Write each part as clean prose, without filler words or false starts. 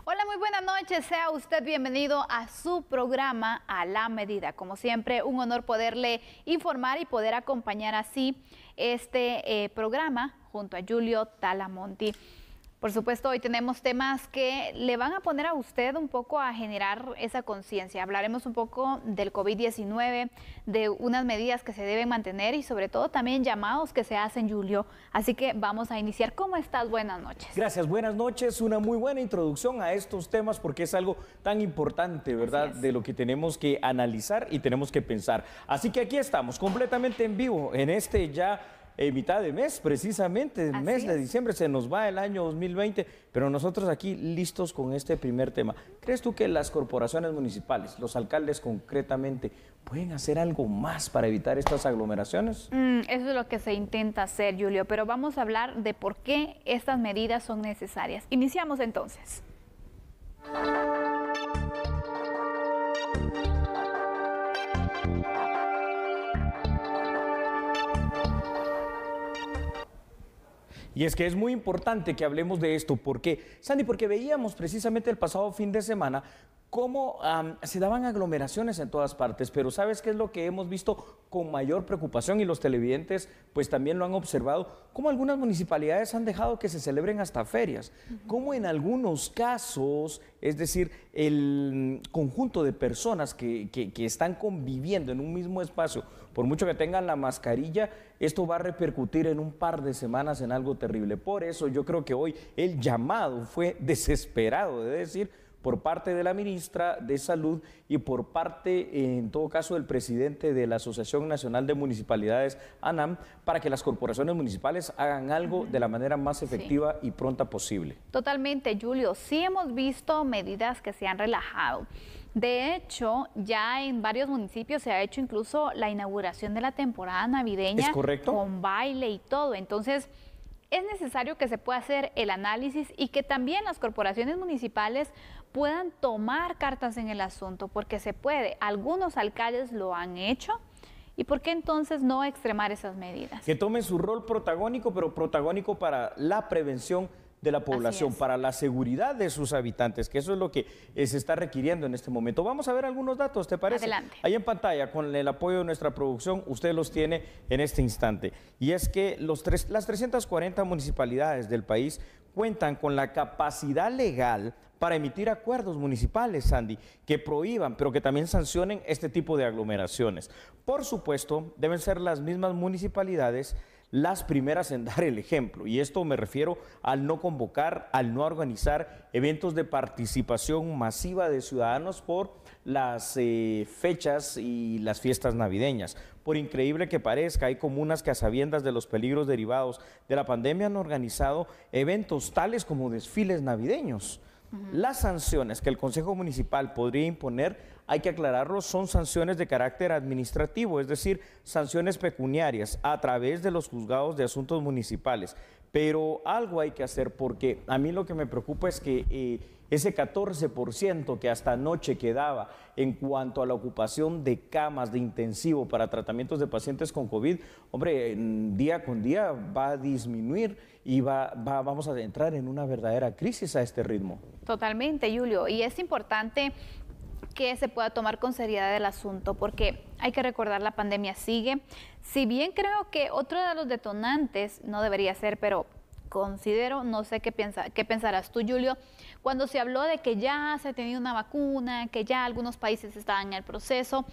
Hola, muy buenas noches. Sea usted bienvenido a su programa A la Medida. Como siempre, un honor poderle informar y poder acompañar así este programa junto a Julio Talamonti. Por supuesto, hoy tenemos temas que le van a poner a usted un poco a generar esa conciencia. Hablaremos un poco del COVID-19, de unas medidas que se deben mantener y sobre todo también llamados que se hacen, Julio. Así que vamos a iniciar. ¿Cómo estás? Buenas noches. Gracias, buenas noches. Una muy buena introducción a estos temas porque es algo tan importante, ¿verdad? De lo que tenemos que analizar y tenemos que pensar. Así que aquí estamos, completamente en vivo, en este ya mitad de mes, precisamente, el mes de diciembre, se nos va el año 2020, pero nosotros aquí listos con este primer tema. ¿Crees tú que las corporaciones municipales, los alcaldes concretamente, pueden hacer algo más para evitar estas aglomeraciones? Eso es lo que se intenta hacer, Julio, pero vamos a hablar de por qué estas medidas son necesarias. Iniciamos entonces. Y es que es muy importante que hablemos de esto. ¿Por qué, Sandy? Porque veíamos precisamente el pasado fin de semana cómo se daban aglomeraciones en todas partes, pero ¿sabes qué es lo que hemos visto con mayor preocupación? Y los televidentes pues también lo han observado, cómo algunas municipalidades han dejado que se celebren hasta ferias, cómo en algunos casos, es decir, el conjunto de personas que están conviviendo en un mismo espacio, por mucho que tengan la mascarilla, esto va a repercutir en un par de semanas en algo terrible. Por eso yo creo que hoy el llamado fue desesperado, de decir, por parte de la ministra de Salud y por parte, en todo caso, del presidente de la Asociación Nacional de Municipalidades, ANAM, para que las corporaciones municipales hagan algo de la manera más efectiva y pronta posible. Totalmente, Julio. Sí hemos visto medidas que se han relajado. De hecho, ya en varios municipios se ha hecho incluso la inauguración de la temporada navideña. ¿Es correcto? Con baile y todo. Entonces, es necesario que se pueda hacer el análisis y que también las corporaciones municipales puedan tomar cartas en el asunto, porque se puede. Algunos alcaldes lo han hecho. ¿Y por qué entonces no extremar esas medidas? Que tomen su rol protagónico, pero protagónico para la prevención de la población, para la seguridad de sus habitantes, que eso es lo que se está requiriendo en este momento. Vamos a ver algunos datos, ¿te parece? Adelante. Ahí en pantalla, con el apoyo de nuestra producción, usted los tiene en este instante. Y es que las 340 municipalidades del país cuentan con la capacidad legal para emitir acuerdos municipales, Sandy, que prohíban, pero que también sancionen este tipo de aglomeraciones. Por supuesto, deben ser las mismas municipalidades las primeras en dar el ejemplo, y esto me refiero al no convocar, al no organizar eventos de participación masiva de ciudadanos por las fechas y las fiestas navideñas. Por increíble que parezca, hay comunas que a sabiendas de los peligros derivados de la pandemia han organizado eventos tales como desfiles navideños. Las sanciones que el Consejo Municipal podría imponer, hay que aclararlo, son sanciones de carácter administrativo, es decir, sanciones pecuniarias a través de los juzgados de asuntos municipales. Pero algo hay que hacer, porque a mí lo que me preocupa es que ese 14% que hasta anoche quedaba en cuanto a la ocupación de camas de intensivo para tratamientos de pacientes con COVID, hombre, día con día va a disminuir y vamos a entrar en una verdadera crisis a este ritmo. Totalmente, Julio, y es importante que se pueda tomar con seriedad el asunto, porque hay que recordar, la pandemia sigue. Si bien creo que otro de los detonantes, no debería ser, pero considero, no sé qué pensarás tú, Julio, cuando se habló de que ya se tenía una vacuna, que ya algunos países estaban en el proceso,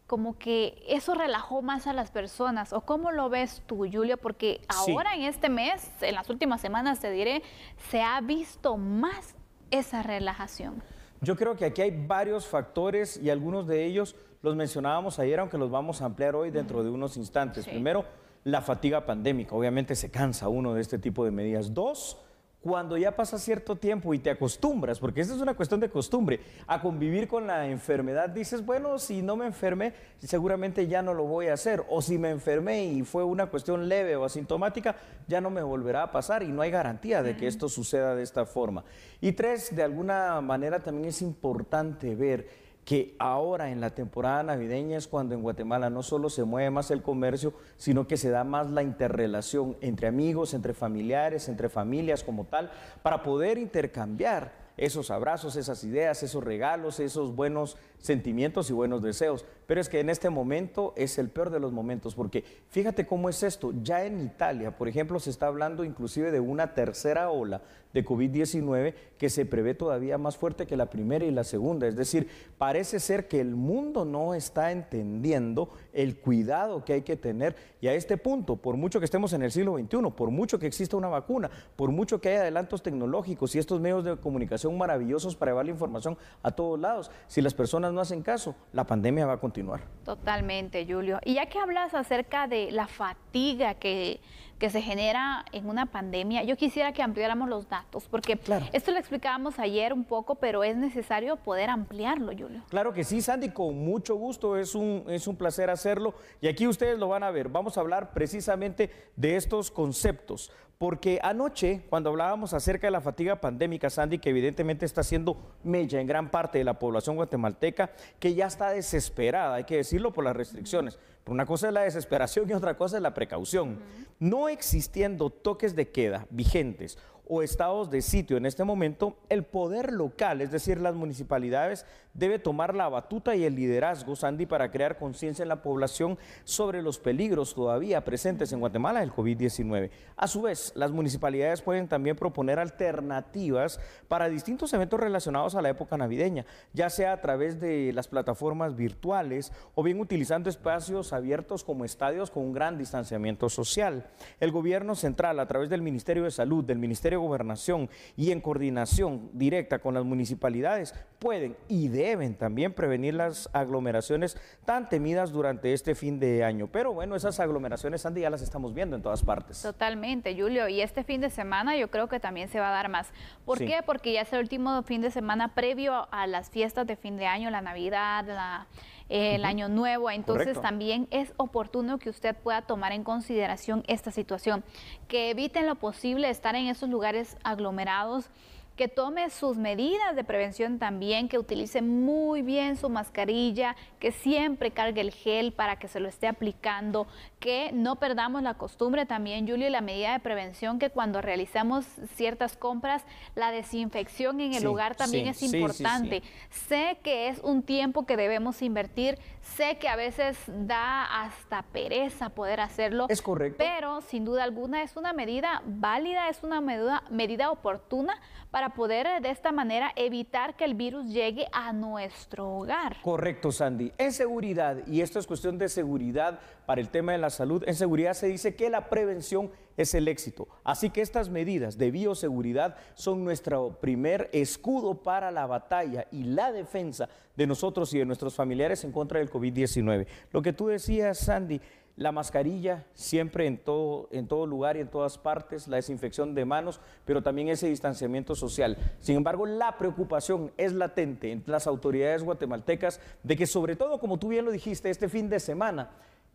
como que eso relajó más a las personas. ¿O cómo lo ves tú, Julio? Porque ahora en este mes, en las últimas semanas, te diré, se ha visto más esa relajación. Yo creo que aquí hay varios factores y algunos de ellos los mencionábamos ayer, aunque los vamos a ampliar hoy dentro de unos instantes. Primero, la fatiga pandémica. Obviamente se cansa uno de este tipo de medidas. Dos, cuando ya pasa cierto tiempo y te acostumbras, porque esta es una cuestión de costumbre, a convivir con la enfermedad, dices, bueno, si no me enfermé, seguramente ya no lo voy a hacer, o si me enfermé y fue una cuestión leve o asintomática, ya no me volverá a pasar, y no hay garantía de que esto suceda de esta forma. Y tres, de alguna manera también es importante ver que ahora en la temporada navideña es cuando en Guatemala no solo se mueve más el comercio, sino que se da más la interrelación entre amigos, entre familiares, entre familias como tal, para poder intercambiar esos abrazos, esas ideas, esos regalos, esos buenos sentimientos y buenos deseos. Pero es que en este momento es el peor de los momentos, porque fíjate cómo es esto. Ya en Italia, por ejemplo, se está hablando inclusive de una tercera ola de COVID-19 que se prevé todavía más fuerte que la primera y la segunda. Es decir, parece ser que el mundo no está entendiendo el cuidado que hay que tener. Y a este punto, por mucho que estemos en el siglo XXI, por mucho que exista una vacuna, por mucho que haya adelantos tecnológicos y estos medios de comunicación maravillosos para llevar la información a todos lados, si las personas no hacen caso, la pandemia va a continuar. Totalmente, Julio. Y ya que hablas acerca de la fatiga que se genera en una pandemia, yo quisiera que ampliáramos los datos, porque claro, esto lo explicábamos ayer un poco, pero es necesario poder ampliarlo, Julio. Claro que sí, Sandy, con mucho gusto, es un placer hacerlo, y aquí ustedes lo van a ver. Vamos a hablar precisamente de estos conceptos, porque anoche, cuando hablábamos acerca de la fatiga pandémica, Sandy, que evidentemente está haciendo mella en gran parte de la población guatemalteca, que ya está desesperada, hay que decirlo, por las restricciones. Pero una cosa es la desesperación y otra cosa es la precaución. No existiendo toques de queda vigentes o estados de sitio en este momento, el poder local, es decir, las municipalidades, debe tomar la batuta y el liderazgo, Sandy, para crear conciencia en la población sobre los peligros todavía presentes en Guatemala del COVID-19. A su vez, las municipalidades pueden también proponer alternativas para distintos eventos relacionados a la época navideña, ya sea a través de las plataformas virtuales o bien utilizando espacios abiertos como estadios con un gran distanciamiento social. El gobierno central, a través del Ministerio de Salud, del Ministerio de Gobernación y en coordinación directa con las municipalidades, pueden y deben también prevenir las aglomeraciones tan temidas durante este fin de año. Pero bueno, esas aglomeraciones, Andy, ya las estamos viendo en todas partes. Totalmente, Julio. Y este fin de semana yo creo que también se va a dar más. ¿Por qué? Porque ya es el último fin de semana previo a las fiestas de fin de año, la Navidad, el Año Nuevo. Entonces Correcto. También es oportuno que usted pueda tomar en consideración esta situación, que eviten lo posible estar en esos lugares aglomerados, que tome sus medidas de prevención también, que utilice muy bien su mascarilla, que siempre cargue el gel para que se lo esté aplicando, que no perdamos la costumbre también, Julio, y la medida de prevención, que cuando realizamos ciertas compras, la desinfección en el lugar también es importante. Sé que es un tiempo que debemos invertir, sé que a veces da hasta pereza poder hacerlo. Es correcto. Pero sin duda alguna es una medida válida, es una medida oportuna para poder de esta manera evitar que el virus llegue a nuestro hogar. Correcto, Sandy. En seguridad, y esto es cuestión de seguridad para el tema de la salud, en seguridad se dice que la prevención es el éxito. Así que estas medidas de bioseguridad son nuestro primer escudo para la batalla y la defensa de nosotros y de nuestros familiares en contra del COVID-19. Lo que tú decías, Sandy, la mascarilla siempre en todo lugar y en todas partes, la desinfección de manos, pero también ese distanciamiento social. Sin embargo, la preocupación es latente en las autoridades guatemaltecas de que, sobre todo, como tú bien lo dijiste, este fin de semana,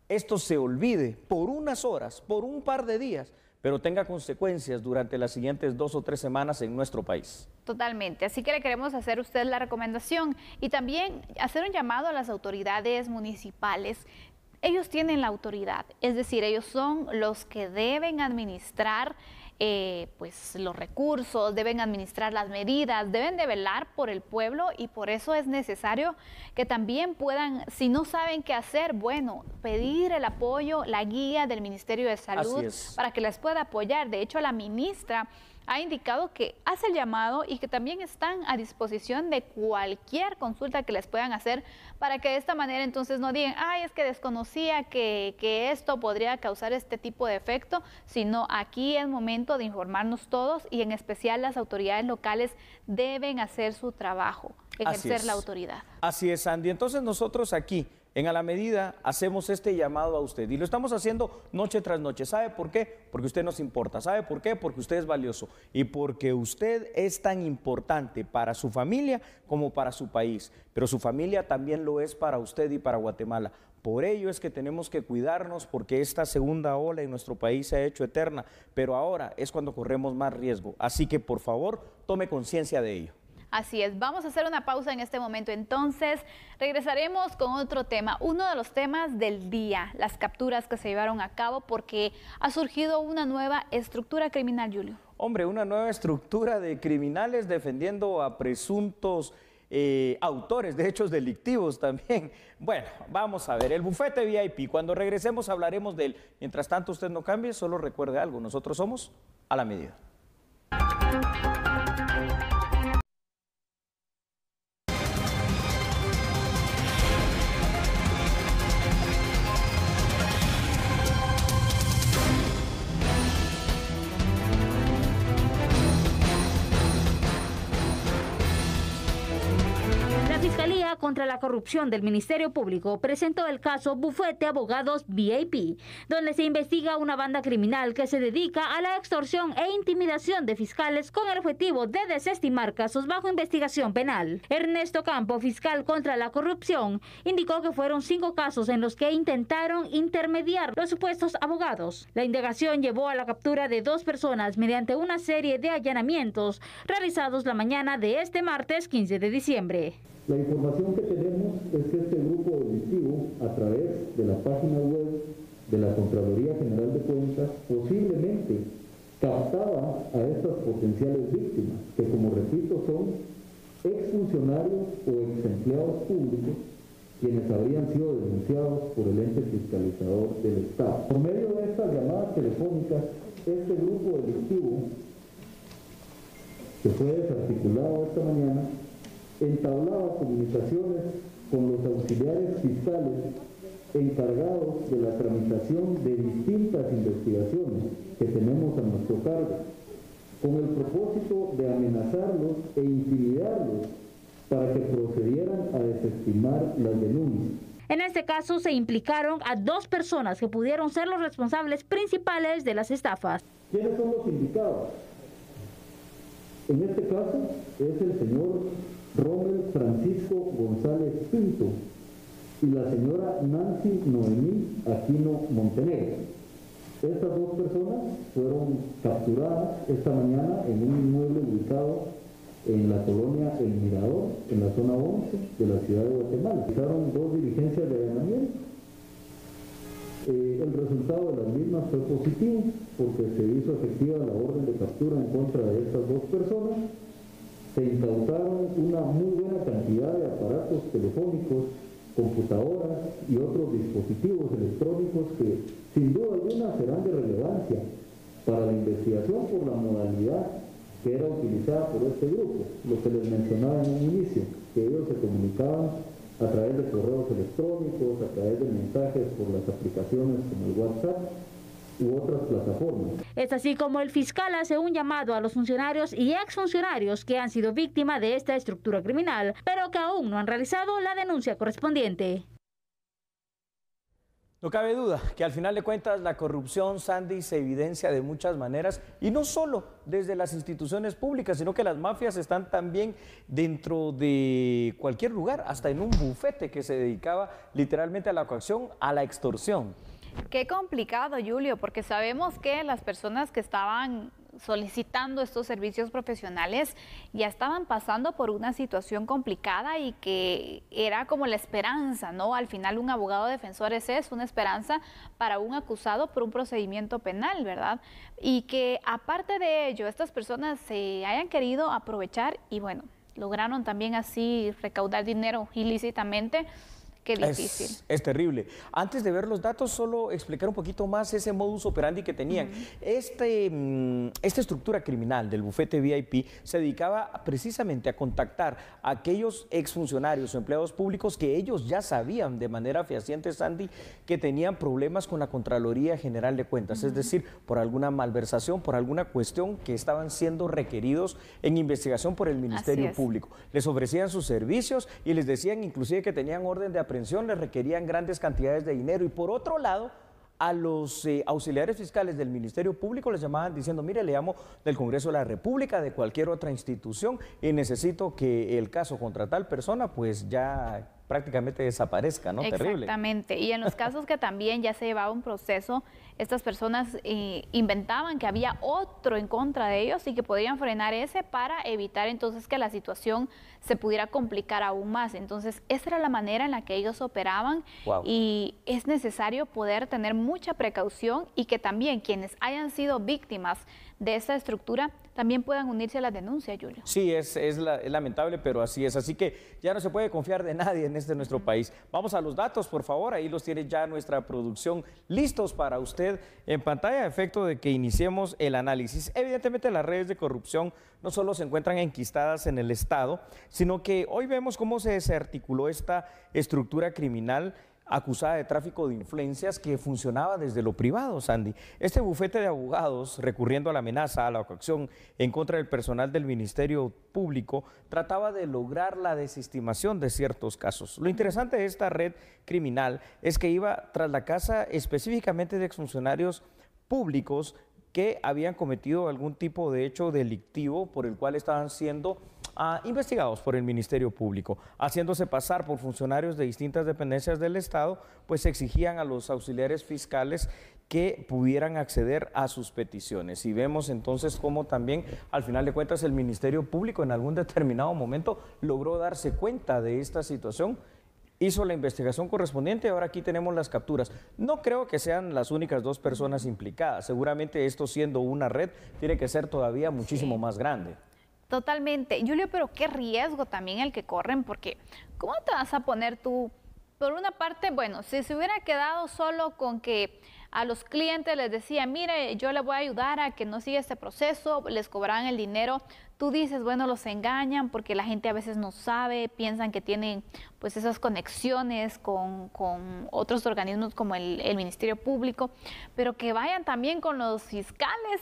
esto se olvide por unas horas, por un par de días, pero tenga consecuencias durante las siguientes 2 o 3 semanas en nuestro país. Totalmente, así que le queremos hacer a usted la recomendación y también hacer un llamado a las autoridades municipales. Ellos tienen la autoridad, es decir, ellos son los que deben administrar pues los recursos, deben administrar las medidas, deben de velar por el pueblo y por eso es necesario que también puedan, si no saben qué hacer, bueno, pedir el apoyo, la guía del Ministerio de Salud para que les pueda apoyar. De hecho, la ministra ha indicado que hace el llamado y que también están a disposición de cualquier consulta que les puedan hacer para que de esta manera entonces no digan, ay, es que desconocía que esto podría causar este tipo de efecto, sino aquí es momento de informarnos todos y en especial las autoridades locales deben hacer su trabajo, ejercer la autoridad. Así es, Andy. Entonces nosotros aquí, en A la Medida, hacemos este llamado a usted y lo estamos haciendo noche tras noche. ¿Sabe por qué? Porque usted nos importa. ¿Sabe por qué? Porque usted es valioso y porque usted es tan importante para su familia como para su país. Pero su familia también lo es para usted y para Guatemala. Por ello es que tenemos que cuidarnos, porque esta segunda ola en nuestro país se ha hecho eterna, pero ahora es cuando corremos más riesgo. Así que por favor, tome conciencia de ello. Así es, vamos a hacer una pausa en este momento, entonces regresaremos con otro tema, uno de los temas del día, las capturas que se llevaron a cabo porque ha surgido una nueva estructura criminal, Julio. Hombre, una nueva estructura de criminales defendiendo a presuntos autores de hechos delictivos también. Bueno, vamos a ver, el bufete VIP, cuando regresemos hablaremos de él. Mientras tanto, usted no cambie, solo recuerde algo, nosotros somos a la medida. Contra la corrupción del Ministerio Público presentó el caso Bufete Abogados VIP, donde se investiga una banda criminal que se dedica a la extorsión e intimidación de fiscales con el objetivo de desestimar casos bajo investigación penal. Ernesto Campo, fiscal contra la corrupción, indicó que fueron 5 casos en los que intentaron intermediar los supuestos abogados. La indagación llevó a la captura de 2 personas mediante una serie de allanamientos realizados la mañana de este martes 15 de diciembre. La información que tenemos es que este grupo delictivo, a través de la página web de la Contraloría General de Cuentas, posiblemente captaba a estas potenciales víctimas, que como repito son exfuncionarios o exempleados públicos, quienes habrían sido denunciados por el ente fiscalizador del Estado. Por medio de estas llamadas telefónicas, este grupo delictivo, que fue desarticulado esta mañana, entablaba comunicaciones con los auxiliares fiscales encargados de la tramitación de distintas investigaciones que tenemos a nuestro cargo, con el propósito de amenazarlos e intimidarlos para que procedieran a desestimar las denuncias. En este caso se implicaron a 2 personas que pudieron ser los responsables principales de las estafas. ¿Quiénes son los indicados? En este caso es el señor Rommel Francisco González Pinto y la señora Nancy Noemí Aquino Montenegro. Estas 2 personas fueron capturadas esta mañana en un inmueble ubicado en la colonia El Mirador, en la zona 11 de la ciudad de Guatemala. Realizaron 2 diligencias de allanamiento. El resultado de las mismas fue positivo porque se hizo efectiva la orden de captura en contra de estas 2 personas. Se incautaron una muy buena cantidad de aparatos telefónicos, computadoras y otros dispositivos electrónicos que sin duda alguna serán de relevancia para la investigación por la modalidad que era utilizada por este grupo, lo que les mencionaba en un inicio, que ellos se comunicaban a través de correos electrónicos, a través de mensajes por las aplicaciones como el WhatsApp u otras plataformas. Es así como el fiscal hace un llamado a los funcionarios y exfuncionarios que han sido víctimas de esta estructura criminal, pero que aún no han realizado la denuncia correspondiente. No cabe duda que al final de cuentas la corrupción, Sandy, se evidencia de muchas maneras y no solo desde las instituciones públicas, sino que las mafias están también dentro de cualquier lugar, hasta en un bufete que se dedicaba literalmente a la coacción, a la extorsión. Qué complicado, Julio, porque sabemos que las personas que estaban solicitando estos servicios profesionales ya estaban pasando por una situación complicada y que era como la esperanza, ¿no? Al final un abogado defensor es una esperanza para un acusado por un procedimiento penal, ¿verdad? Y que aparte de ello, estas personas se hayan querido aprovechar y bueno, lograron también así recaudar dinero ilícitamente. Qué difícil. Es terrible. Antes de ver los datos, solo explicar un poquito más ese modus operandi que tenían. Esta estructura criminal del bufete VIP se dedicaba precisamente a contactar a aquellos exfuncionarios o empleados públicos que ellos ya sabían de manera fehaciente, Sandy, que tenían problemas con la Contraloría General de Cuentas, es decir, por alguna malversación, por alguna cuestión que estaban siendo requeridos en investigación por el Ministerio Público. Les ofrecían sus servicios y les decían inclusive que tenían orden de aprehensión, les requerían grandes cantidades de dinero y por otro lado a los auxiliares fiscales del Ministerio Público les llamaban diciendo, mire, le llamo del Congreso de la República, de cualquier otra institución y necesito que el caso contra tal persona pues ya prácticamente desaparezca, ¿no? Terrible. Exactamente. Y en los casos que también ya se llevaba un proceso, estas personas inventaban que había otro en contra de ellos y que podían frenar ese para evitar entonces que la situación se pudiera complicar aún más. Entonces, esa era la manera en la que ellos operaban. Wow. Y es necesario poder tener mucha precaución y que también quienes hayan sido víctimas de esta estructura también puedan unirse a la denuncia, Julio. Sí, es lamentable, pero así es. Así que ya no se puede confiar de nadie en nuestro país. Vamos a los datos, por favor. Ahí los tiene ya nuestra producción listos para usted en pantalla, a efecto de que iniciemos el análisis. Evidentemente, las redes de corrupción no solo se encuentran enquistadas en el Estado, sino que hoy vemos cómo se desarticuló esta estructura criminal acusada de tráfico de influencias que funcionaba desde lo privado, Sandy. Este bufete de abogados, recurriendo a la amenaza, a la coacción en contra del personal del Ministerio Público, trataba de lograr la desestimación de ciertos casos. Lo interesante de esta red criminal es que iba tras la casa específicamente de exfuncionarios públicos que habían cometido algún tipo de hecho delictivo por el cual estaban siendo investigados por el Ministerio Público. Haciéndose pasar por funcionarios de distintas dependencias del Estado, pues exigían a los auxiliares fiscales que pudieran acceder a sus peticiones. Y vemos entonces cómo también, al final de cuentas, el Ministerio Público en algún determinado momento logró darse cuenta de esta situación, hizo la investigación correspondiente y ahora aquí tenemos las capturas. No creo que sean las únicas dos personas implicadas. Seguramente esto, siendo una red, tiene que ser todavía muchísimo más grande. Totalmente. Julio, pero qué riesgo también el que corren, porque ¿cómo te vas a poner tú? Por una parte, bueno, si se hubiera quedado solo con que a los clientes les decía, mire, yo le voy a ayudar a que no siga este proceso, les cobraban el dinero, tú dices, bueno, los engañan porque la gente a veces no sabe, piensan que tienen pues esas conexiones con otros organismos como el Ministerio Público, pero que vayan también con los fiscales.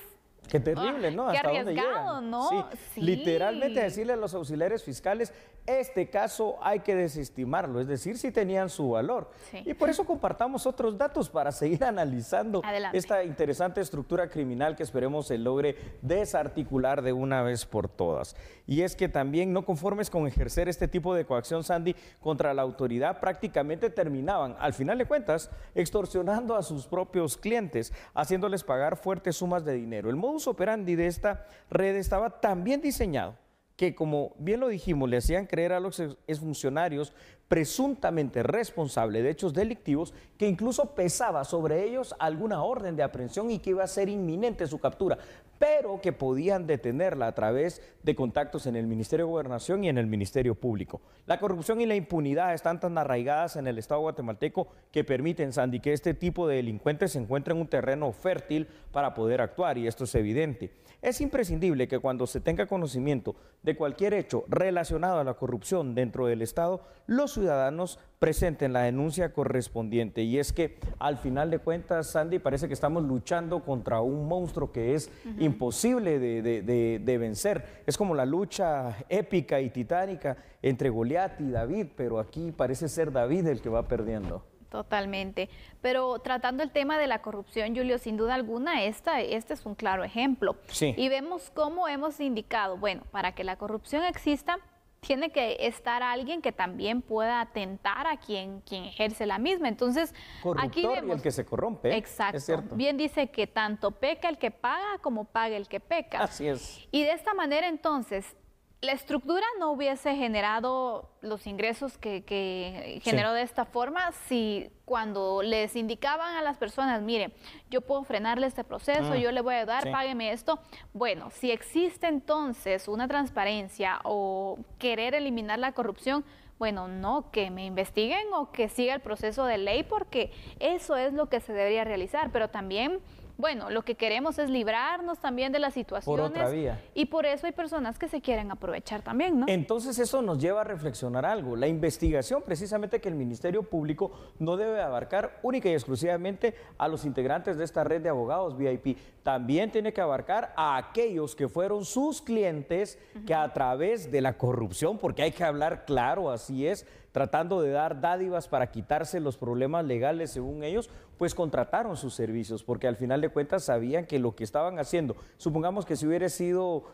Qué terrible, ¿no? Qué ¿Hasta dónde arriesgado, llegan? ¿no? Sí. Sí. Literalmente decirle a los auxiliares fiscales, este caso hay que desestimarlo, es decir, si tenían su valor. Sí. Y por eso compartamos otros datos para seguir analizando esta interesante estructura criminal que esperemos se logre desarticular de una vez por todas. Y es que también, no conformes con ejercer este tipo de coacción, Sandy, contra la autoridad, prácticamente terminaban, al final de cuentas, extorsionando a sus propios clientes, haciéndoles pagar fuertes sumas de dinero. El modus operandi de esta red estaba tan bien diseñado que, como bien lo dijimos, le hacían creer a los exfuncionarios presuntamente responsables de hechos delictivos que incluso pesaba sobre ellos alguna orden de aprehensión y que iba a ser inminente su captura, pero que podían detenerla a través de contactos en el Ministerio de Gobernación y en el Ministerio Público. La corrupción y la impunidad están tan arraigadas en el Estado guatemalteco que permiten, Sandy, que este tipo de delincuentes se encuentren en un terreno fértil para poder actuar, y esto es evidente. Es imprescindible que cuando se tenga conocimiento de cualquier hecho relacionado a la corrupción dentro del Estado, los ciudadanos presenten la denuncia correspondiente. Y es que al final de cuentas, Sandy, parece que estamos luchando contra un monstruo que es imposible de vencer. Es como la lucha épica y titánica entre Goliat y David, pero aquí parece ser David el que va perdiendo. Totalmente. Pero tratando el tema de la corrupción, Julio, sin duda alguna, este es un claro ejemplo. Sí. Y vemos cómo hemos indicado, bueno, para que la corrupción exista, tiene que estar alguien que también pueda atentar a quien ejerce la misma. Entonces, aquí vemos, y el que se corrompe. Exacto. Es cierto. Bien dice que tanto peca el que paga como paga el que peca. Así es. Y de esta manera, entonces, la estructura no hubiese generado los ingresos que generó de esta forma si cuando les indicaban a las personas, mire, yo puedo frenarle este proceso, yo le voy a ayudar, págueme esto. Bueno, si existe entonces una transparencia o querer eliminar la corrupción, bueno, no, que me investiguen o que siga el proceso de ley, porque eso es lo que se debería realizar, pero también, bueno, lo que queremos es librarnos también de las situaciones. Por otra vía. Y por eso hay personas que se quieren aprovechar también, ¿no? Entonces eso nos lleva a reflexionar algo. La investigación, precisamente, que el Ministerio Público no debe abarcar única y exclusivamente a los integrantes de esta red de abogados VIP. También tiene que abarcar a aquellos que fueron sus clientes, que a través de la corrupción, porque hay que hablar claro, así es, tratando de dar dádivas para quitarse los problemas legales según ellos, pues contrataron sus servicios, porque al final de cuentas sabían que lo que estaban haciendo, supongamos que si hubiera sido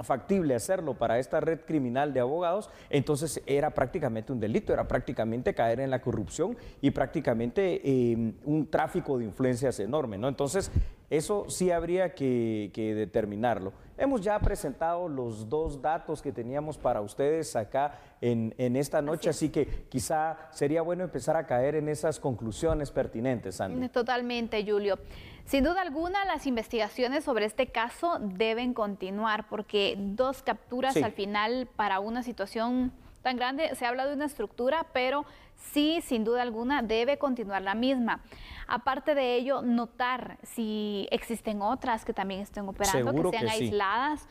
factible hacerlo para esta red criminal de abogados, entonces era prácticamente un delito, era prácticamente caer en la corrupción y prácticamente un tráfico de influencias enorme, ¿no? Entonces, eso sí habría que determinarlo. Hemos ya presentado los 2 datos que teníamos para ustedes acá en esta noche, así que quizá sería bueno empezar a caer en esas conclusiones pertinentes, Sandy. Totalmente, Julio. Sin duda alguna, las investigaciones sobre este caso deben continuar, porque 2 capturas al final para una situación tan grande, se habla de una estructura, pero sí, sin duda alguna, debe continuar la misma. Aparte de ello, notar si existen otras que también estén operando, Seguro que sean aisladas,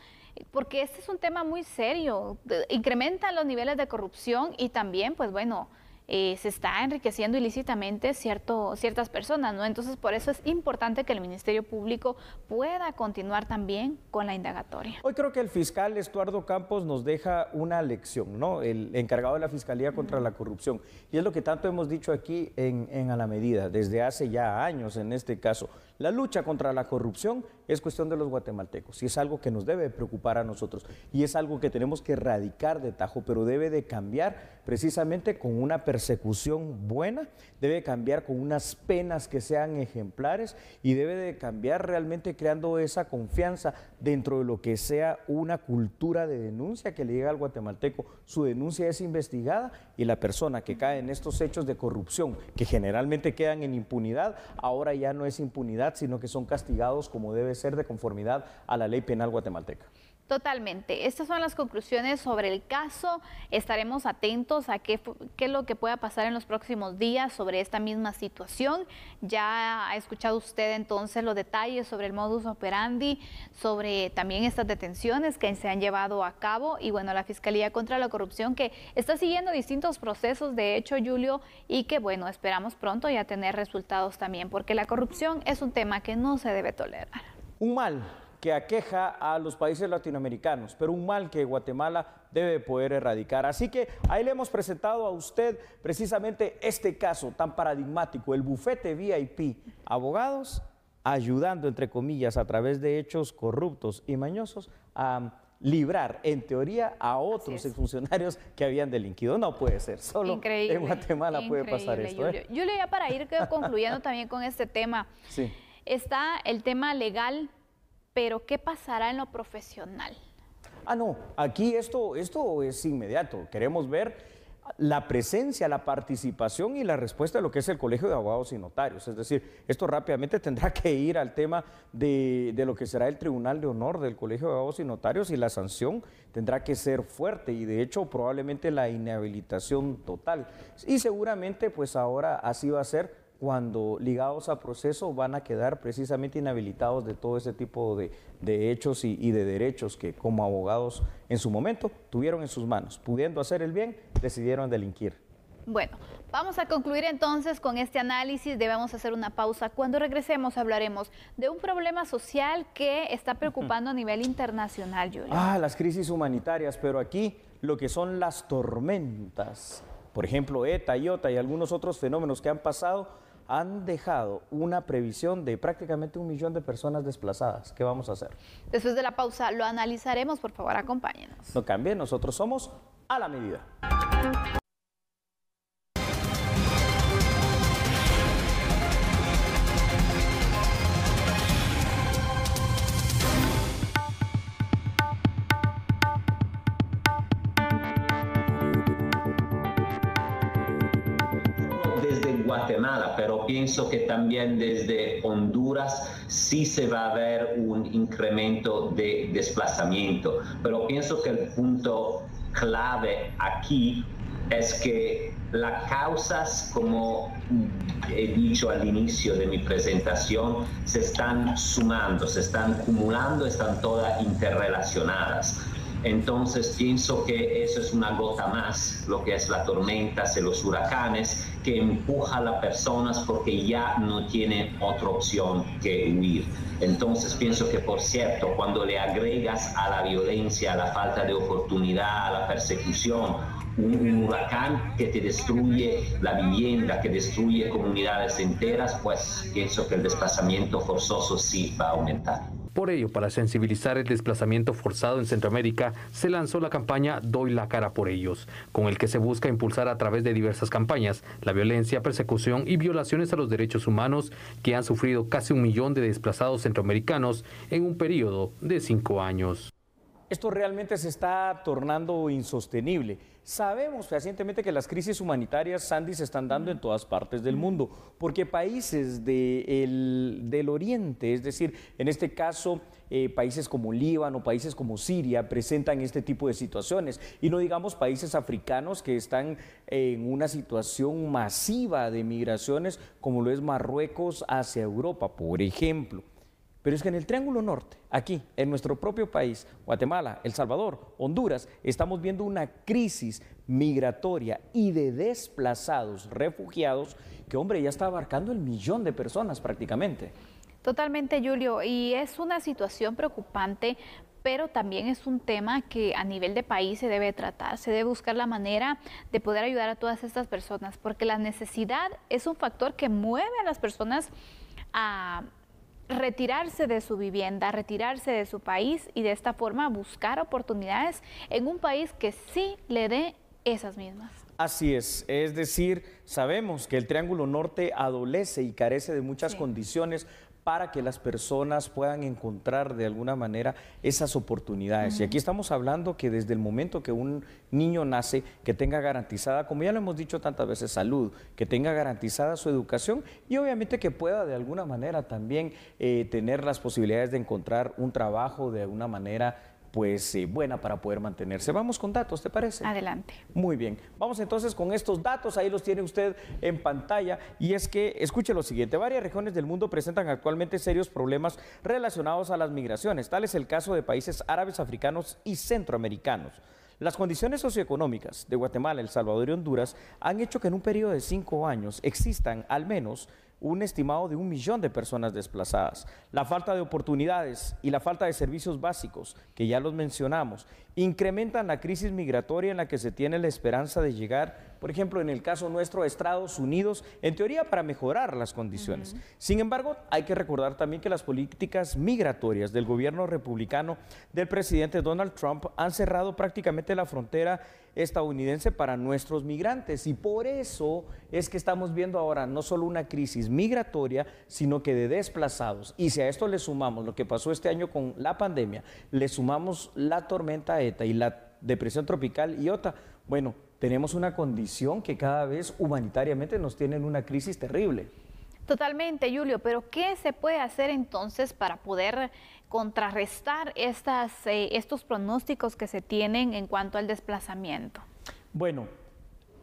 porque este es un tema muy serio. Incrementan los niveles de corrupción y también, pues bueno, se está enriqueciendo ilícitamente ciertas personas, ¿no? Entonces, por eso es importante que el Ministerio Público pueda continuar también con la indagatoria. Hoy creo que el fiscal Estuardo Campos nos deja una lección, ¿no? El encargado de la Fiscalía contra la Corrupción. Y es lo que tanto hemos dicho aquí en A la Medida, desde hace ya años en este caso. La lucha contra la corrupción es cuestión de los guatemaltecos y es algo que nos debe preocupar a nosotros y es algo que tenemos que erradicar de tajo, pero debe de cambiar precisamente con una persecución buena, debe cambiar con unas penas que sean ejemplares y debe de cambiar realmente creando esa confianza dentro de lo que sea una cultura de denuncia que le llega al guatemalteco. Su denuncia es investigada y la persona que cae en estos hechos de corrupción, que generalmente quedan en impunidad, ahora ya no es impunidad, sino que son castigados como debe ser de conformidad a la ley penal guatemalteca. Totalmente. Estas son las conclusiones sobre el caso. Estaremos atentos a qué es lo que pueda pasar en los próximos días sobre esta misma situación. Ya ha escuchado usted entonces los detalles sobre el modus operandi, sobre también estas detenciones que se han llevado a cabo y bueno, la Fiscalía contra la Corrupción que está siguiendo distintos procesos, de hecho, Julio, y que bueno, esperamos pronto ya tener resultados también, porque la corrupción es un tema que no se debe tolerar. Un mal que aqueja a los países latinoamericanos, pero un mal que Guatemala debe poder erradicar. Así que ahí le hemos presentado a usted precisamente este caso tan paradigmático, el bufete VIP, abogados ayudando, entre comillas, a través de hechos corruptos y mañosos a librar, en teoría, a otros exfuncionarios que habían delinquido. No puede ser, solo increíble, en Guatemala puede pasar esto. Julio, ya para ir concluyendo también con este tema, sí. Está el tema legal, pero ¿qué pasará en lo profesional? No, aquí esto es inmediato. Queremos ver la presencia, la participación y la respuesta de lo que es el Colegio de Abogados y Notarios. Es decir, esto rápidamente tendrá que ir al tema de lo que será el Tribunal de Honor del Colegio de Abogados y Notarios y la sanción tendrá que ser fuerte y de hecho probablemente la inhabilitación total. Y seguramente pues ahora así va a ser cuando ligados a proceso van a quedar precisamente inhabilitados de todo ese tipo de hechos y de derechos que como abogados en su momento tuvieron en sus manos. Pudiendo hacer el bien, decidieron delinquir. Bueno, vamos a concluir entonces con este análisis, debemos hacer una pausa. Cuando regresemos hablaremos de un problema social que está preocupando a nivel internacional, Julio. Las crisis humanitarias, pero aquí lo que son las tormentas, por ejemplo, ETA, IOTA y algunos otros fenómenos que han pasado, han dejado una previsión de prácticamente 1 millón de personas desplazadas. ¿Qué vamos a hacer? Después de la pausa lo analizaremos, por favor, acompáñenos. No cambien, nosotros somos A la Medida. Guatemala, pero pienso que también desde Honduras sí se va a ver un incremento de desplazamiento, pero pienso que el punto clave aquí es que las causas, como he dicho al inicio de mi presentación, se están sumando, se están acumulando, están todas interrelacionadas. Entonces pienso que eso es una gota más, lo que es las tormentas y los huracanes, que empuja a las personas porque ya no tienen otra opción que huir. Entonces pienso que, por cierto, cuando le agregas a la violencia, a la falta de oportunidad, a la persecución, un huracán que te destruye la vivienda, que destruye comunidades enteras, pues pienso que el desplazamiento forzoso sí va a aumentar. Por ello, para sensibilizar el desplazamiento forzado en Centroamérica, se lanzó la campaña Doy la cara por ellos, con el que se busca impulsar a través de diversas campañas la violencia, persecución y violaciones a los derechos humanos que han sufrido casi 1 millón de desplazados centroamericanos en un periodo de 5 años. Esto realmente se está tornando insostenible. Sabemos fehacientemente que las crisis humanitarias, Sandy, se están dando en todas partes del mundo, porque países del Oriente, es decir, en este caso, países como Líbano, países como Siria, presentan este tipo de situaciones. Y no digamos países africanos que están en una situación masiva de migraciones, como lo es Marruecos hacia Europa, por ejemplo. Pero es que en el Triángulo Norte, aquí, en nuestro propio país, Guatemala, El Salvador, Honduras, estamos viendo una crisis migratoria y de desplazados, refugiados, que, hombre, ya está abarcando el 1 millón de personas prácticamente. Totalmente, Julio, y es una situación preocupante, pero también es un tema que a nivel de país se debe tratar, se debe buscar la manera de poder ayudar a todas estas personas, porque la necesidad es un factor que mueve a las personas a retirarse de su vivienda, retirarse de su país y de esta forma buscar oportunidades en un país que sí le dé esas mismas. Así es decir, sabemos que el Triángulo Norte adolece y carece de muchas condiciones para que las personas puedan encontrar de alguna manera esas oportunidades. Y aquí estamos hablando que desde el momento que un niño nace, que tenga garantizada, como ya lo hemos dicho tantas veces, salud, que tenga garantizada su educación y obviamente que pueda de alguna manera también tener las posibilidades de encontrar un trabajo de alguna manera pues buena para poder mantenerse. Vamos con datos, ¿te parece? Adelante. Muy bien. Vamos entonces con estos datos, ahí los tiene usted en pantalla, y es que, escuche lo siguiente, varias regiones del mundo presentan actualmente serios problemas relacionados a las migraciones. Tal es el caso de países árabes, africanos y centroamericanos. Las condiciones socioeconómicas de Guatemala, El Salvador y Honduras han hecho que en un periodo de 5 años existan al menos un estimado de 1 millón de personas desplazadas. La falta de oportunidades y la falta de servicios básicos, que ya los mencionamos, incrementan la crisis migratoria en la que se tiene la esperanza de llegar, por ejemplo, en el caso nuestro, a Estados Unidos, en teoría para mejorar las condiciones. Sin embargo, hay que recordar también que las políticas migratorias del gobierno republicano del presidente Donald Trump han cerrado prácticamente la frontera estadounidense para nuestros migrantes, y por eso es que estamos viendo ahora no solo una crisis migratoria, sino que de desplazados. Y si a esto le sumamos lo que pasó este año con la pandemia, le sumamos la tormenta ETA y la depresión tropical Iota, bueno, tenemos una condición que cada vez humanitariamente nos tiene en una crisis terrible. Totalmente, Julio, pero ¿qué se puede hacer entonces para poder contrarrestar estos pronósticos que se tienen en cuanto al desplazamiento? Bueno,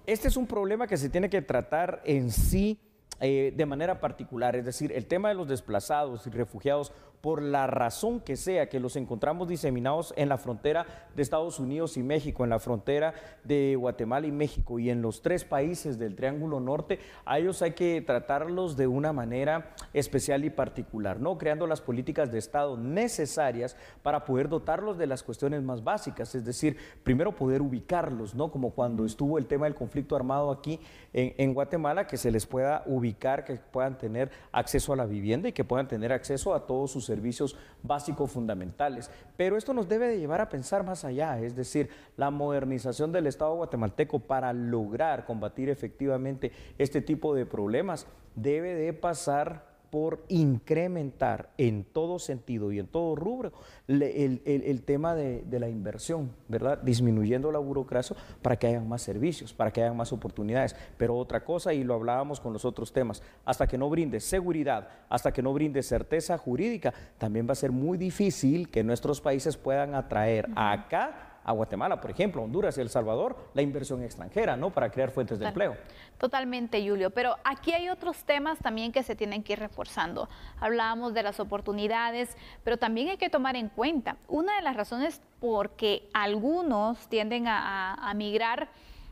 este es un problema que se tiene que tratar en sí de manera particular, es decir, el tema de los desplazados y refugiados, por la razón que sea, que los encontramos diseminados en la frontera de Estados Unidos y México, en la frontera de Guatemala y México, y en los 3 países del Triángulo Norte, a ellos hay que tratarlos de una manera especial y particular, ¿no? Creando las políticas de Estado necesarias para poder dotarlos de las cuestiones más básicas, es decir, primero poder ubicarlos, ¿no? Como cuando estuvo el tema del conflicto armado aquí en Guatemala, que se les pueda ubicar, que puedan tener acceso a la vivienda y que puedan tener acceso a todos sus servicios básicos fundamentales. Pero esto nos debe de llevar a pensar más allá, es decir, la modernización del Estado guatemalteco para lograr combatir efectivamente este tipo de problemas debe de pasar por incrementar en todo sentido y en todo rubro el tema de la inversión, ¿verdad? Disminuyendo la burocracia para que haya más servicios, para que haya más oportunidades. Pero otra cosa, y lo hablábamos con los otros temas, hasta que no brinde seguridad, hasta que no brinde certeza jurídica, también va a ser muy difícil que nuestros países puedan atraer acá a Guatemala, por ejemplo, Honduras y El Salvador, la inversión extranjera, ¿no? Para crear fuentes de empleo. Totalmente, Julio, pero aquí hay otros temas también que se tienen que ir reforzando. Hablábamos de las oportunidades, pero también hay que tomar en cuenta, una de las razones por que algunos tienden a migrar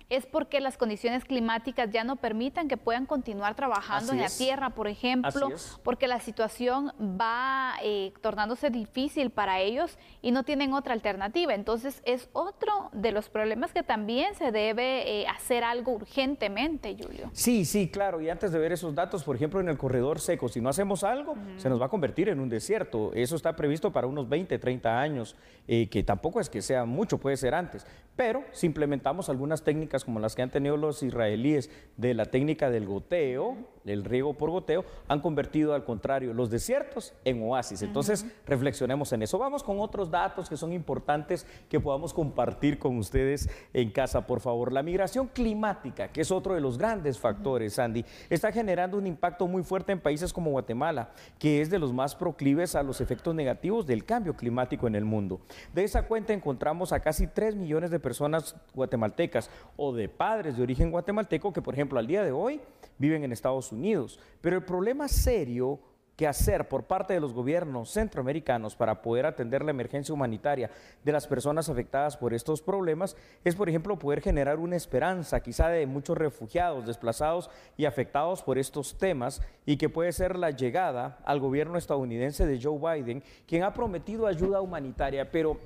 es porque las condiciones climáticas ya no permitan que puedan continuar trabajando en la tierra, por ejemplo, porque la situación va tornándose difícil para ellos y no tienen otra alternativa. Entonces es otro de los problemas que también se debe hacer algo urgentemente, Julio. Sí, sí, claro, y antes de ver esos datos, por ejemplo, en el corredor seco, si no hacemos algo, se nos va a convertir en un desierto. Eso está previsto para unos 20, 30 años, que tampoco es que sea mucho, puede ser antes, pero si implementamos algunas técnicas como las que han tenido los israelíes de la técnica del goteo, el riego por goteo, han convertido al contrario los desiertos en oasis. Entonces, reflexionemos en eso. Vamos con otros datos que son importantes que podamos compartir con ustedes en casa, por favor. La migración climática, que es otro de los grandes factores, Sandy, está generando un impacto muy fuerte en países como Guatemala, que es de los más proclives a los efectos negativos del cambio climático en el mundo. De esa cuenta encontramos a casi 3 millones de personas guatemaltecas o de padres de origen guatemalteco que, por ejemplo, al día de hoy viven en Estados Unidos. Pero el problema serio que hacer por parte de los gobiernos centroamericanos para poder atender la emergencia humanitaria de las personas afectadas por estos problemas es, por ejemplo, poder generar una esperanza quizá de muchos refugiados, desplazados y afectados por estos temas, y que puede ser la llegada al gobierno estadounidense de Joe Biden, quien ha prometido ayuda humanitaria. Pero,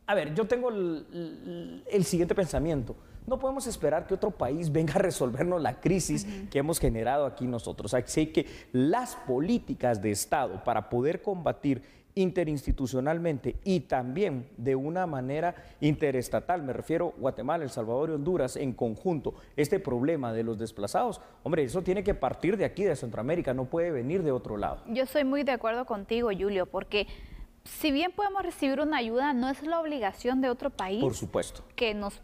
a ver, yo tengo el siguiente pensamiento. No podemos esperar que otro país venga a resolvernos la crisis que hemos generado aquí nosotros. Así que las políticas de Estado para poder combatir interinstitucionalmente y también de una manera interestatal, me refiero Guatemala, El Salvador y Honduras en conjunto, este problema de los desplazados, hombre, eso tiene que partir de aquí, de Centroamérica, no puede venir de otro lado. Yo estoy muy de acuerdo contigo, Julio, porque si bien podemos recibir una ayuda, no es la obligación de otro país, por supuesto, que nos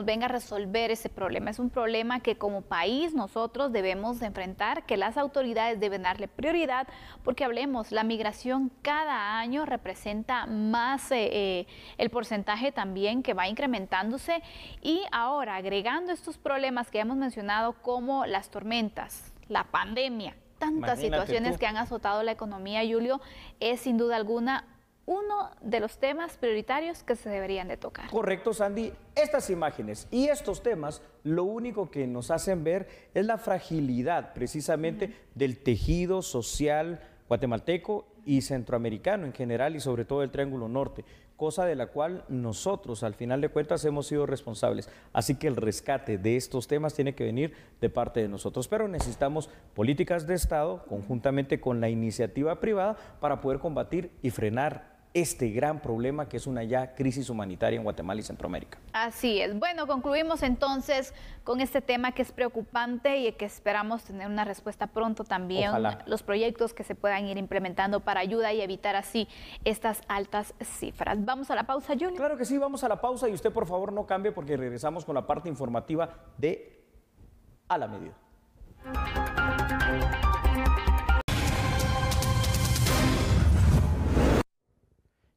venga a resolver ese problema. Es un problema que como país nosotros debemos de enfrentar, que las autoridades deben darle prioridad, porque hablemos, la migración cada año representa más el porcentaje también que va incrementándose, y ahora agregando estos problemas que hemos mencionado como las tormentas, la pandemia, tantas situaciones que han azotado la economía, Julio, es sin duda alguna uno de los temas prioritarios que se deberían de tocar. Correcto, Sandy. Estas imágenes y estos temas lo único que nos hacen ver es la fragilidad precisamente del tejido social guatemalteco y centroamericano en general, y sobre todo el Triángulo Norte, cosa de la cual nosotros al final de cuentas hemos sido responsables. Así que el rescate de estos temas tiene que venir de parte de nosotros, pero necesitamos políticas de Estado conjuntamente con la iniciativa privada para poder combatir y frenar este gran problema que es una ya crisis humanitaria en Guatemala y Centroamérica. Así es. Bueno, concluimos entonces con este tema que es preocupante y que esperamos tener una respuesta pronto también. Ojalá. Los proyectos que se puedan ir implementando para ayuda y evitar así estas altas cifras. ¿Vamos a la pausa, Julio? Claro que sí, vamos a la pausa, y usted por favor no cambie porque regresamos con la parte informativa de A la Medida.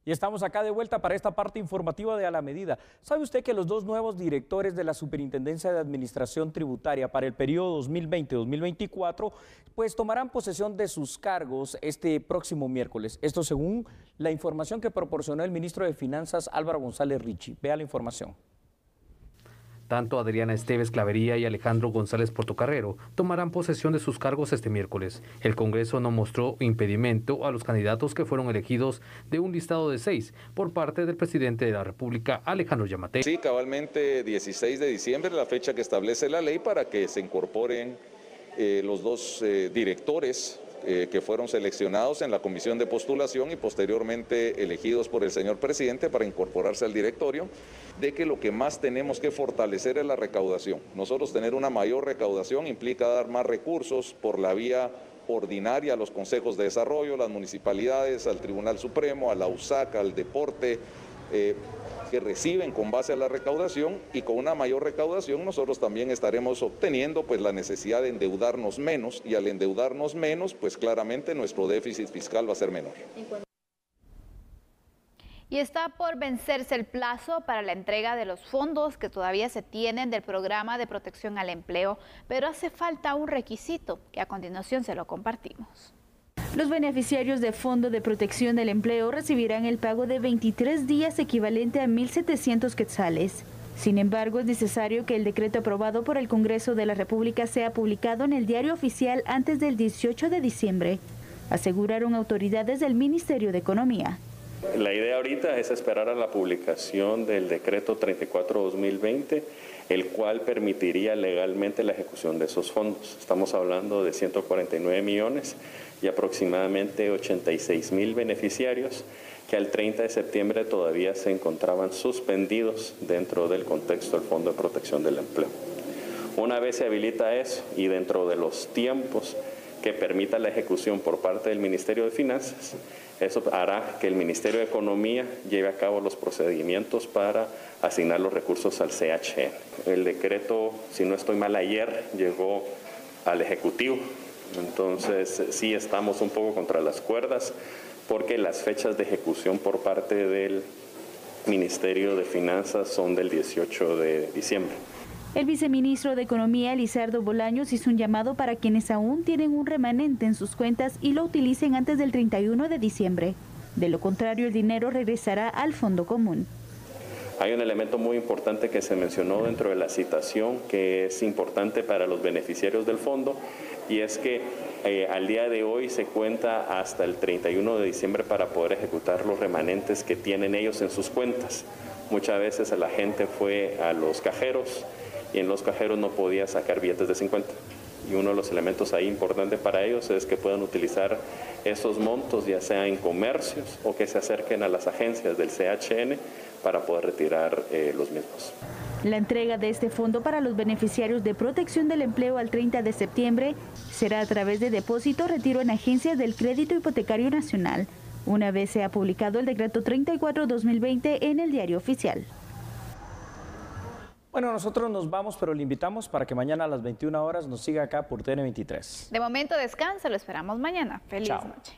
Y estamos acá de vuelta para esta parte informativa de A la Medida. ¿Sabe usted que los dos nuevos directores de la Superintendencia de Administración Tributaria para el periodo 2020-2024 pues tomarán posesión de sus cargos este próximo miércoles? Esto según la información que proporcionó el ministro de Finanzas, Álvaro González Richie. Vea la información. Tanto Adriana Esteves Clavería y Alejandro González Portocarrero tomarán posesión de sus cargos este miércoles. El Congreso no mostró impedimento a los candidatos que fueron elegidos de un listado de 6 por parte del presidente de la República, Alejandro Yamatei. Sí, cabalmente 16 de diciembre, la fecha que establece la ley para que se incorporen los dos directores que fueron seleccionados en la comisión de postulación y posteriormente elegidos por el señor presidente para incorporarse al directorio, de que lo que más tenemos que fortalecer es la recaudación. Nosotros tener una mayor recaudación implica dar más recursos por la vía ordinaria a los consejos de desarrollo, las municipalidades, al Tribunal Supremo, a la USAC, al deporte, que reciben con base a la recaudación, y con una mayor recaudación nosotros también estaremos obteniendo pues la necesidad de endeudarnos menos, y al endeudarnos menos pues claramente nuestro déficit fiscal va a ser menor. Y está por vencerse el plazo para la entrega de los fondos que todavía se tienen del programa de protección al empleo, pero hace falta un requisito que a continuación se lo compartimos. Los beneficiarios de Fondo de Protección del Empleo recibirán el pago de 23 días equivalente a 1.700 quetzales. Sin embargo, es necesario que el decreto aprobado por el Congreso de la República sea publicado en el Diario Oficial antes del 18 de diciembre, aseguraron autoridades del Ministerio de Economía. La idea ahorita es esperar a la publicación del decreto 34/2020, el cual permitiría legalmente la ejecución de esos fondos. Estamos hablando de 149 millones y aproximadamente 86,000 beneficiarios que al 30 de septiembre todavía se encontraban suspendidos dentro del contexto del Fondo de Protección del Empleo. Una vez se habilita eso y dentro de los tiempos que permita la ejecución por parte del Ministerio de Finanzas, eso hará que el Ministerio de Economía lleve a cabo los procedimientos para asignar los recursos al CHN. El decreto, si no estoy mal, ayer llegó al Ejecutivo, entonces sí estamos un poco contra las cuerdas porque las fechas de ejecución por parte del Ministerio de Finanzas son del 18 de diciembre. El viceministro de Economía, Lizardo Bolaños, hizo un llamado para quienes aún tienen un remanente en sus cuentas y lo utilicen antes del 31 de diciembre. De lo contrario, el dinero regresará al fondo común. Hay un elemento muy importante que se mencionó dentro de la citación que es importante para los beneficiarios del fondo y es que al día de hoy se cuenta hasta el 31 de diciembre para poder ejecutar los remanentes que tienen ellos en sus cuentas. Muchas veces la gente fue a los cajeros y en los cajeros no podía sacar billetes de 50. Y uno de los elementos ahí importantes para ellos es que puedan utilizar esos montos ya sea en comercios o que se acerquen a las agencias del CHN para poder retirar los mismos. La entrega de este fondo para los beneficiarios de protección del empleo al 30 de septiembre será a través de depósito o retiro en agencias del Crédito Hipotecario Nacional, una vez sea publicado el decreto 34/2020 en el Diario Oficial. Bueno, nosotros nos vamos, pero le invitamos para que mañana a las 21 horas nos siga acá por TN23. De momento descansa, lo esperamos mañana. Feliz Chao. noche.